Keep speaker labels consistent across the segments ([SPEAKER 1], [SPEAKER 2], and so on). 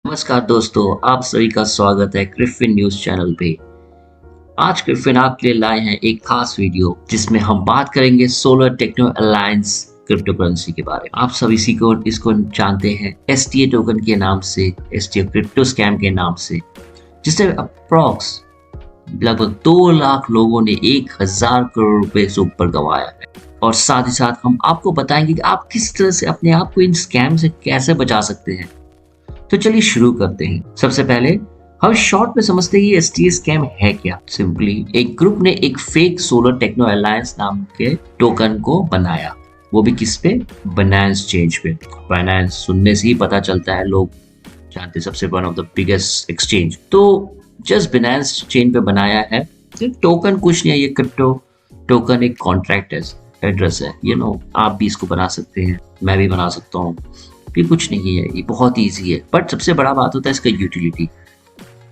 [SPEAKER 1] नमस्कार दोस्तों, आप सभी का स्वागत है क्रिफिन न्यूज चैनल पे। आज क्रिफिन आपके लिए लाए हैं एक खास वीडियो जिसमें हम बात करेंगे solar techno alliance crypto currency के बारे में। आप सभी इसको जानते हैं एसटीए टोकन के नाम से, एसटीए क्रिप्टो स्कैम के नाम से, जिससे अप्रॉक्स लगभग 2 लाख लोगों ने 1,000 करोड़ रुपए से ऊपर गंवाया है। और साथ ही साथ हम आपको बताएंगे कि आप किस तरह से अपने आप को इन स्कैम से कैसे बचा सकते हैं। तो चलिए शुरू करते हैं। सबसे पहले हम शॉर्ट में समझते हैं कि एसटीए स्कैम है क्या। सिंपली एक ग्रुप ने एक फेक सोलर टेक्नो अलायंस नाम के टोकन को बनाया, वो भी किस पे? बाइनेंस चेंज पे। बाइनेंस सुनने से ही पता चलता है, लोग जानते सबसे one of the biggest exchange. तो जस्ट बाइनेंस चेन पे बनाया है। टोकन कुछ नहीं है, ये क्रिप्टो टोकन एक कॉन्ट्रैक्ट एड्रेस है। आप भी इसको बना सकते हैं, मैं भी बना सकता हूँ। ये कुछ नहीं है, ये बहुत इजी है। बट सबसे बड़ा बात होता है इसका यूटिलिटी।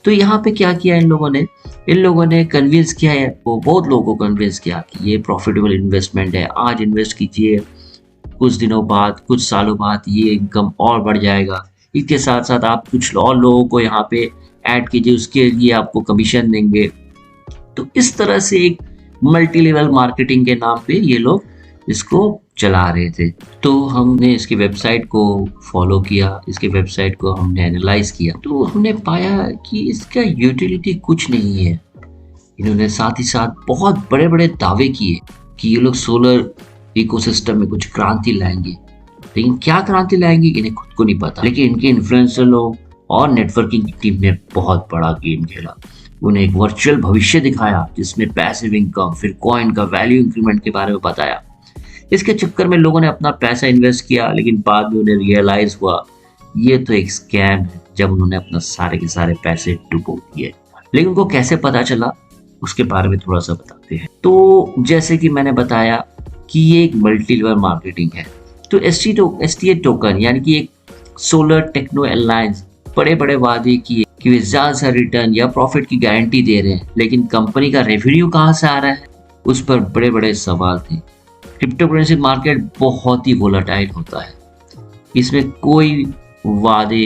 [SPEAKER 1] तो यहाँ पे क्या किया इन लोगों ने कन्विंस किया है, वो बहुत लोगों को कन्विंस किया कि ये प्रॉफिटेबल इन्वेस्टमेंट है, आज इन्वेस्ट कीजिए, कुछ दिनों बाद, कुछ सालों बाद ये इनकम और बढ़ जाएगा। इसके साथ साथ आप कुछ और लोगों को यहाँ पे ऐड कीजिए, उसके लिए आपको कमीशन देंगे। तो इस तरह से एक मल्टी लेवल मार्केटिंग के नाम पे ये लोग इसको चला रहे थे। तो हमने इसकी वेबसाइट को फॉलो किया, इसके वेबसाइट को हमने एनालाइज किया, तो हमने पाया कि इसका यूटिलिटी कुछ नहीं है। इन्होंने साथ ही साथ बहुत बड़े बड़े दावे किए कि ये लोग सोलर इकोसिस्टम में कुछ क्रांति लाएंगे, लेकिन क्या क्रांति लाएंगे इन्हें खुद को नहीं पता। लेकिन इनके इन्फ्लुएंसर लोग और नेटवर्किंग की टीम ने बहुत बड़ा गेम खेला। उन्हें एक वर्चुअल भविष्य दिखाया जिसमें पैसिव इनकम, फिर कॉइन का वैल्यू इंक्रीमेंट के बारे में बताया। इसके चक्कर में लोगों ने अपना पैसा इन्वेस्ट किया, लेकिन बाद में उन्हें रियलाइज हुआ ये तो एक स्कैम है, जब उन्होंने अपना सारे के सारे पैसे डुबो दिए। लेकिन उनको कैसे पता चला, उसके बारे में थोड़ा सा बताते हैं। तो जैसे कि मैंने बताया कि ये एक मल्टी लेवल मार्केटिंग है। तो एसटीए टोकन यानी कि एक सोलर टेक्नो अलायंस बड़े बड़े वादे किए कि वे ज्यादा रिटर्न या प्रॉफिट की गारंटी दे रहे हैं, लेकिन कंपनी का रेवेन्यू कहाँ से आ रहा है, उस पर बड़े बड़े सवाल थे। क्रिप्टो करेंसी मार्केट बहुत ही वोलेटाइल होता है, इसमें कोई वादे,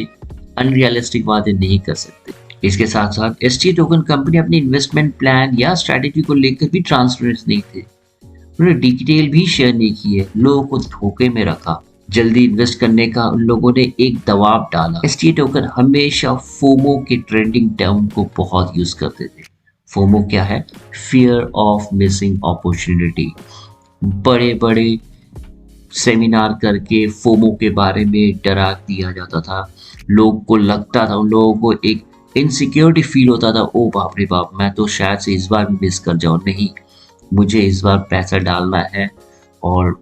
[SPEAKER 1] अनरियलिस्टिक वादे नहीं कर सकते। इसके साथ साथ एसटी टोकन कंपनी अपनी इन्वेस्टमेंट प्लान या स्ट्रैटेजी को लेकर भी ट्रांसपेरेंट नहीं थे। उन्होंने डिटेल भी शेयर नहीं किए, लोगों को धोखे में रखा। जल्दी इन्वेस्ट करने का उन लोगों ने एक दबाव डाला। एसटी टोकन हमेशा फोमो के ट्रेंडिंग टर्म को बहुत यूज करते थे। फोमो क्या है? Fear of missing opportunity. बड़े बड़े सेमिनार करके फोमो के बारे में डरा दिया जाता था। लोग को लगता था, उन लोगों को एक इनसिक्योरिटी फील होता था, ओ बाप रे बाप, मैं तो शायद से इस बार मिस कर जाऊं। नहीं, मुझे इस बार पैसा डालना है, और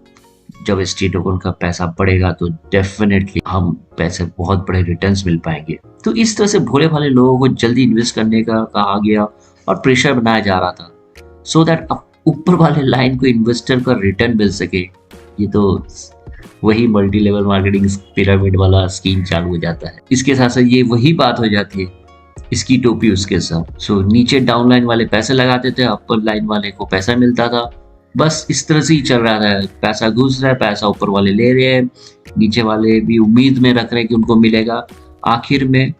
[SPEAKER 1] जब एसटी टोकन का पैसा बढ़ेगा तो डेफिनेटली हम पैसे बहुत बड़े रिटर्न्स मिल पाएंगे। तो इस तरह से भोले भाले लोगों को जल्दी इन्वेस्ट करने का कहा गया और प्रेशर बनाया जा रहा था, सो दैट ऊपर वाले लाइन को इन्वेस्टर का रिटर्न मिल सके। ये तो वही मल्टी लेवल मार्केटिंग पिरामिड वाला स्कीम चालू हो जाता है। इसके साथ साथ ये वही बात हो जाती है, इसकी टोपी उसके साथ। सो नीचे डाउन लाइन वाले पैसे लगाते थे, अपर लाइन वाले को पैसा मिलता था। बस इस तरह से ही चल रहा था, पैसा घुस रहा है, पैसा ऊपर वाले ले रहे हैं, नीचे वाले भी उम्मीद में रख रहे हैं कि उनको मिलेगा। आखिर में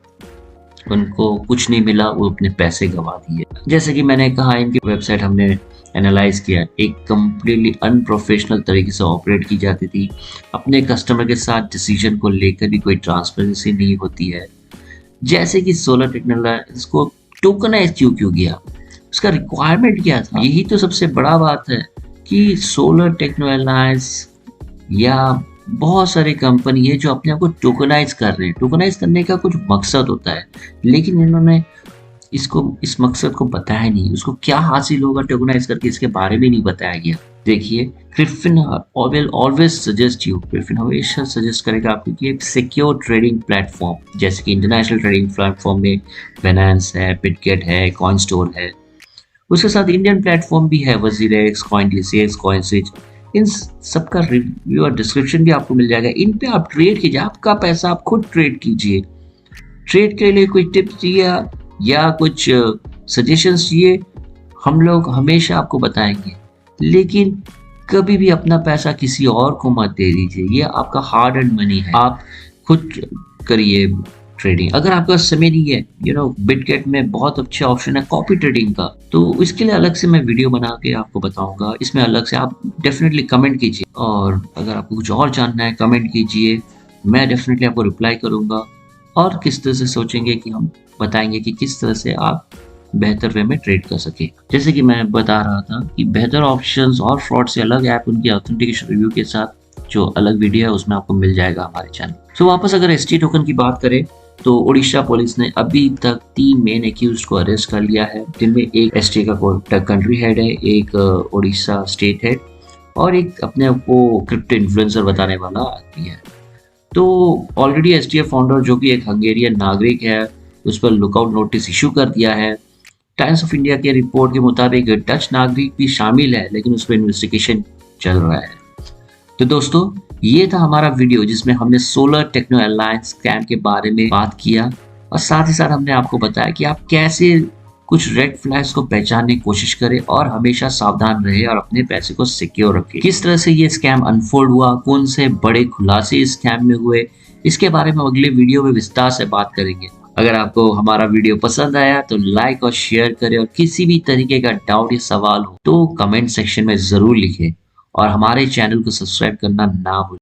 [SPEAKER 1] उनको कुछ नहीं मिला, वो अपने पैसे गंवा दिए। जैसे कि मैंने कहा, इनकी वेबसाइट हमने एनालाइज किया, एक कम्प्लीटली अनप्रोफेशनल तरीके से ऑपरेट की जाती थी। अपने कस्टमर के साथ डिसीजन को लेकर भी कोई ट्रांसपेरेंसी नहीं होती है। जैसे कि सोलर टेक्नोलॉजी को टोकनाइज क्यों किया, उसका रिक्वायरमेंट क्या था? यही तो सबसे बड़ा बात है कि सोलर टेक्नोलॉजी या बहुत सारे कंपनी है जो अपने आप को टोकनाइज कर रहे हैं। टोकनाइज करने का कुछ मकसद होता है, लेकिन इन्होंने इस मकसद को बताया नहीं, उसको क्या हासिल होगा टोकनाइज करके, इसके बारे में नहीं बताया गया। देखिए, क्रिफिन ऑलवेज सजेस्ट यू, क्रिफिन हमेशा सजेस्ट करेगा आपको कि एक सिक्योर ट्रेडिंग प्लेटफॉर्म, जैसे कि इंटरनेशनल ट्रेडिंग प्लेटफॉर्म में बाइनेंस है, बिटगेट है, कॉइन स्टोर है। उसके साथ इंडियन प्लेटफॉर्म भी है, वजीरेक्स, कॉइनडीसीएक्स, कॉइनस्विच। इन सबका रिव्यू और डिस्क्रिप्शन भी आपको मिल जाएगा। इन पे आप ट्रेड कीजिए, आपका पैसा आप खुद ट्रेड कीजिए। ट्रेड के लिए कोई टिप्स चाहिए या कुछ सजेशंस चाहिए, हम लोग हमेशा आपको बताएंगे, लेकिन कभी भी अपना पैसा किसी और को मत दे दीजिए। ये आपका हार्ड एंड मनी है, आप खुद करिए, ट्रेडिंग। अगर आपके पास समय नहीं है, बिटगेट में बहुत अच्छे ऑप्शन है कॉपी ट्रेडिंग का, तो इसके लिए अलग से मैं वीडियो बना के आपको बताऊंगा। इसमें अलग से आप डेफिनेटली कमेंट कीजिए, और अगर आपको कुछ और जानना है कमेंट कीजिए, मैं डेफिनेटली आपको रिप्लाई करूंगा। और किस तरह से सोचेंगे कि हम बताएंगे कि किस तरह से आप बेहतर वे में ट्रेड कर सके। जैसे कि मैं बता रहा था कि बेहतर ऑप्शंस और फ्रॉड से अलग ऐप, उनकी ऑथेंटिकेशन रिव्यू के साथ जो अलग वीडियो है उसमें आपको मिल जाएगा हमारे चैनल। तो वापस अगर एसटी टोकन की बात करें तो उड़ीसा पुलिस ने अभी तक 3 मेन एक्यूज को अरेस्ट कर लिया है, जिनमें एक एसटी का कंट्री हेड है, एक उड़ीसा स्टेट हेड, और एक अपने को क्रिप्टो इन्फ्लुएंसर बताने वाला आदमी है। तो ऑलरेडी एसटीएफ फाउंडर जो कि एक हंगेरियन नागरिक है, उस पर लुकआउट नोटिस इशू कर दिया है। टाइम्स ऑफ इंडिया के रिपोर्ट के मुताबिक डच नागरिक भी शामिल है, लेकिन उस पर इन्वेस्टिगेशन चल रहा है। तो दोस्तों, ये था हमारा वीडियो जिसमें हमने सोलर टेक्नो अलायंस स्कैम के बारे में बात किया, और साथ ही साथ हमने आपको बताया कि आप कैसे कुछ रेड फ्लैग्स को पहचानने की कोशिश करें और हमेशा सावधान रहे और अपने पैसे को सिक्योर रखें। किस तरह से ये स्कैम अनफोल्ड हुआ, कौन से बड़े खुलासे इस स्कैम में हुए, इसके बारे में अगले वीडियो में विस्तार से बात करेंगे। अगर आपको हमारा वीडियो पसंद आया तो लाइक और शेयर करें, और किसी भी तरीके का डाउट या सवाल हो तो कमेंट सेक्शन में जरूर लिखें, और हमारे चैनल को सब्सक्राइब करना ना भूलें।